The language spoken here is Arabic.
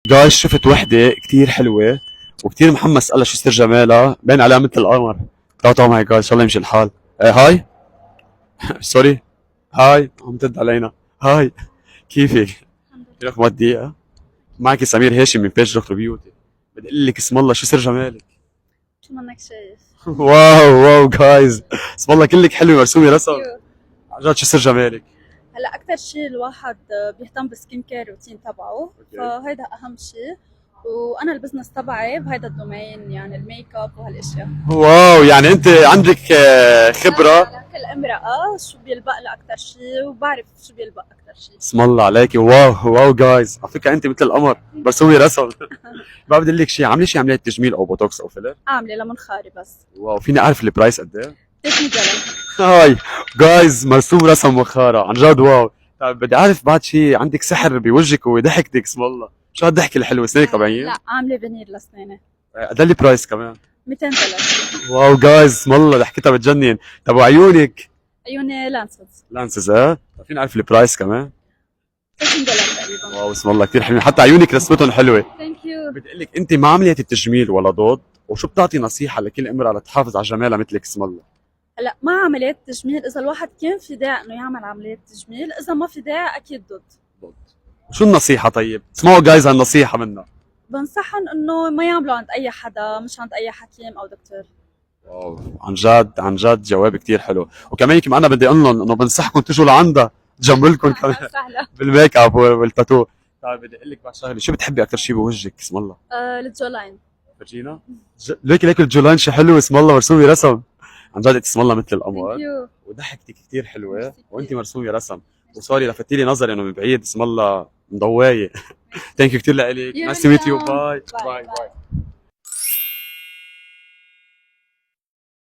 جايز شفت وحدة كتير حلوة وكتير محمس قالها شو سر جمالها، باين عليها مثل القمر. تعالوا معي جايز، ان شاء الله يمشي الحال. هاي. سوري. هاي عم ترد علينا. هاي. كيفك؟ الحمد لله. لك مواد دقيقة. معك سمير هاشم من بيج دكتور بيوتي. بدي اقول لك اسم الله شو سر جمالك. شو منك شايف؟ واو واو جايز، اسم الله كلك حلوة مرسومة رسم. كيوت. عن جد شو سر جمالك؟ هلا اكثر شيء الواحد بيهتم بالسكين كير روتين تبعه، اوكي. فهيدا اهم شيء. وانا البزنس تبعي بهيدا الدومين، يعني الميك اب وهالاشياء. واو، يعني انت عندك خبرة. على كل امرأة شو بيلبق لها اكثر شيء، وبعرف شو بيلبق اكثر شيء. اسم الله عليكي، واو واو جايز، على فكرة انت مثل القمر مرسومة رسم. بقى بدي اقول لك شيء، عاملة شيء عملية تجميل او بوتوكس او فيلر؟ عامله لمنخاري بس. واو، فيني اعرف البرايس قد ايه؟ $3 هاي جايز، مرسوم رسم وخارة عن جد، واو. طيب بدي اعرف بعد شيء، عندك سحر بوجهك وضحكتك اسم الله، شو هالضحكة الحلوة، سنينك طبيعيين؟ لا، عامله فينير لسناني. قد ايه البرايس كمان؟ $200. واو جايز، اسم الله ضحكتها بتجنن. طب وعيونك؟ عيوني لانسز. لانسز طب فيني اعرف البرايس كمان؟ $30 تقريبا. واو اسم الله كثير حلوين، حتى عيونك رسمتهم حلوة. ثانك يو. بدي اقول لك انت ما عملية التجميل ولا ضد، وشو بتعطي نصيحة لكل امرأة لتحافظ على جمالها مثلك اسم الله؟ هلا مع عمليات تجميل، اذا الواحد كان في داعي انه يعمل عمليات تجميل، اذا ما في داعي اكيد ضد. ضد. شو النصيحة طيب؟ اسمعوا جايز هالنصيحة منا. بنصحهم انه ما يعملوا عند اي حدا، مش عند اي حكيم او دكتور. واو عن جد عن جد جواب كتير حلو، وكمان يمكن انا بدي اقول لهم انه بنصحكم تجوا لعندها تجملكم كمان سهله. بالميك اب والتاتو. طيب بدي اقول لك بعد شغله، شو بتحبي اكثر شيء بوجهك اسم الله؟ الجولاين. فرجينا. ليك الجولان شي حلو اسم الله، مرسومه رسم. عن جد اسم الله مثل القمر، ثانك يو. وضحكتك كتير حلوه، ميرسي وانت كتير. مرسومه رسم. وسوري لفتي لي نظري انه من بعيد اسم الله مضوايه. ثانك يو كثير لك، نايس تو ميت يو، باي باي باي باي. باي.